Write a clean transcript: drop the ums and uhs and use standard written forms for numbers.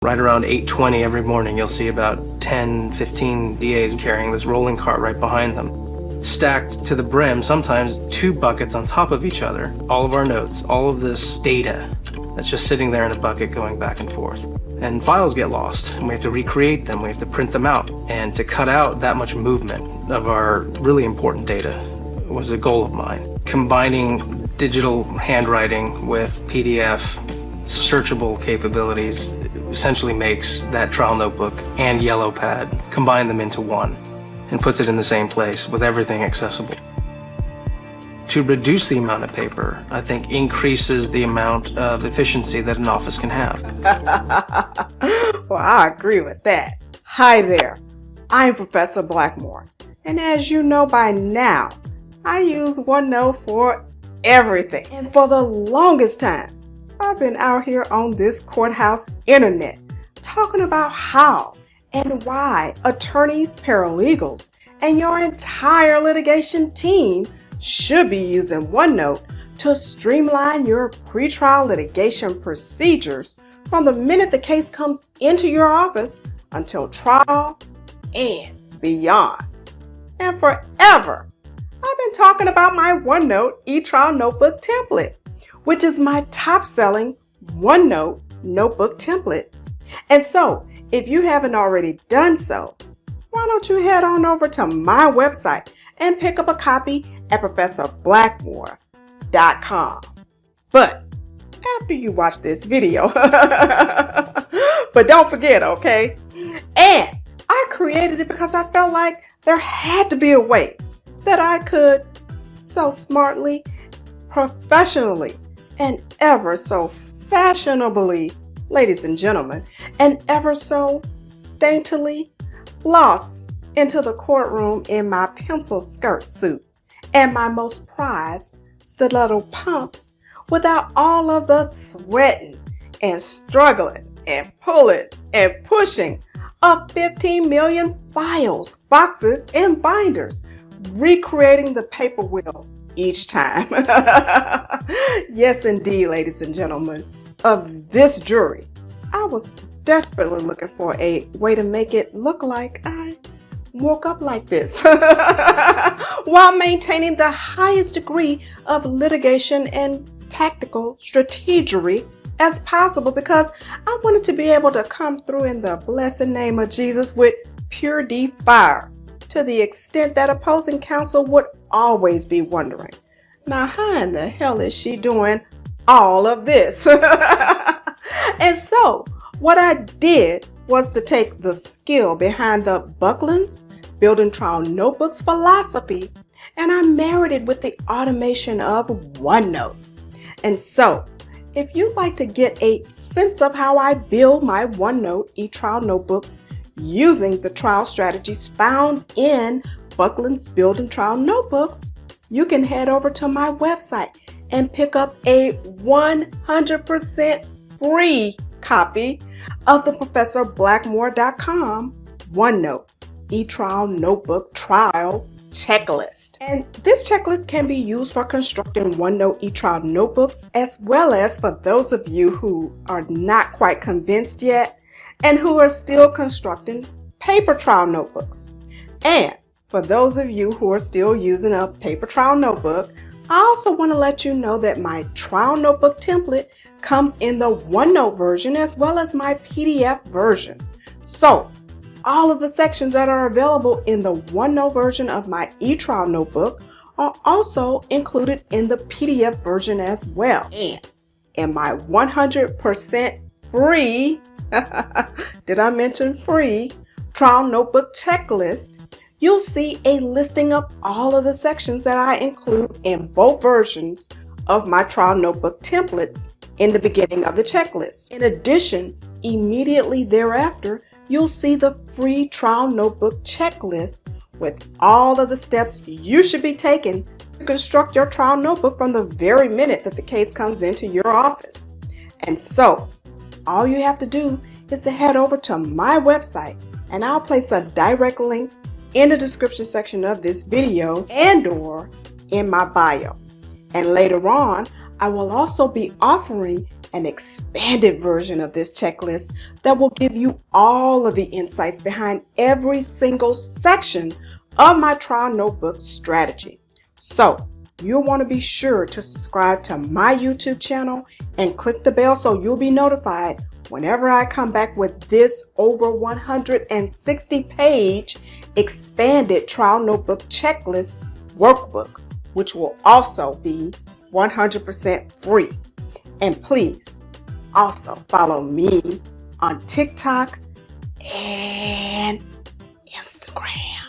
Right around 8:20 every morning, you'll see about 10, 15 DAs carrying this rolling cart right behind them. Stacked to the brim, sometimes 2 buckets on top of each other. All of our notes, all of this data that's just sitting there in a bucket going back and forth. And files get lost, and we have to recreate them, we have to print them out. And to cut out that much movement of our really important data was a goal of mine. Combining digital handwriting with PDF searchable capabilities essentially makes that trial notebook and yellow pad, combine them into one, and puts it in the same place with everything accessible. To reduce the amount of paper, I think increases the amount of efficiency that an office can have. Well, I agree with that. Hi there, I'm Professor Blackmore, and as you know by now, I use OneNote for everything. And for the longest time, I've been out here on this courthouse internet talking about how and why attorneys, paralegals, and your entire litigation team should be using OneNote to streamline your pretrial litigation procedures from the minute the case comes into your office until trial and beyond. And forever, I've been talking about my OneNote eTrial Notebook template, which is my top-selling OneNote notebook template. And so, if you haven't already done so, why don't you head on over to my website and pick up a copy at ProfessorBlackmore.com. But after you watch this video, but don't forget, okay? And I created it because I felt like there had to be a way that I could so smartly, professionally, and ever so fashionably, ladies and gentlemen, and ever so daintily floss into the courtroom in my pencil skirt suit and my most prized stiletto pumps without all of the sweating and struggling and pulling and pushing of 15 million files, boxes, and binders, recreating the paper wheel each time. Yes, indeed, ladies and gentlemen, of this jury, I was desperately looking for a way to make it look like I woke up like this while maintaining the highest degree of litigation and tactical strategery as possible, because I wanted to be able to come through in the blessed name of Jesus with pure D fire, to the extent that opposing counsel would always be wondering, now how in the hell is she doing all of this? And so what I did was to take the skill behind the Buckland's Building Trial Notebooks philosophy, and I married it with the automation of OneNote. And so if you'd like to get a sense of how I build my OneNote eTrial notebooks using the trial strategies found in Buckland's Building Trial Notebooks, you can head over to my website and pick up a 100% free copy of the ProfessorBlackmore.com OneNote eTrial Notebook Trial Checklist. And this checklist can be used for constructing OneNote eTrial notebooks, as well as for those of you who are not quite convinced yet and who are still constructing paper trial notebooks. And for those of you who are still using a paper trial notebook, I also want to let you know that my trial notebook template comes in the OneNote version as well as my PDF version. So all of the sections that are available in the OneNote version of my eTrial notebook are also included in the PDF version as well. And in my 100% free, did I mention free, trial notebook checklist, you'll see a listing of all of the sections that I include in both versions of my trial notebook templates in the beginning of the checklist. In addition, immediately thereafter, you'll see the free trial notebook checklist with all of the steps you should be taking to construct your trial notebook from the very minute that the case comes into your office. And so, all you have to do is to head over to my website, and I'll place a direct link in the description section of this video and/or in my bio. And later on, I will also be offering an expanded version of this checklist that will give you all of the insights behind every single section of my trial notebook strategy. So you'll want to be sure to subscribe to my YouTube channel and click the bell so you'll be notified whenever I come back with this over 160-page expanded trial notebook checklist workbook, which will also be 100% free. And please also follow me on TikTok and Instagram.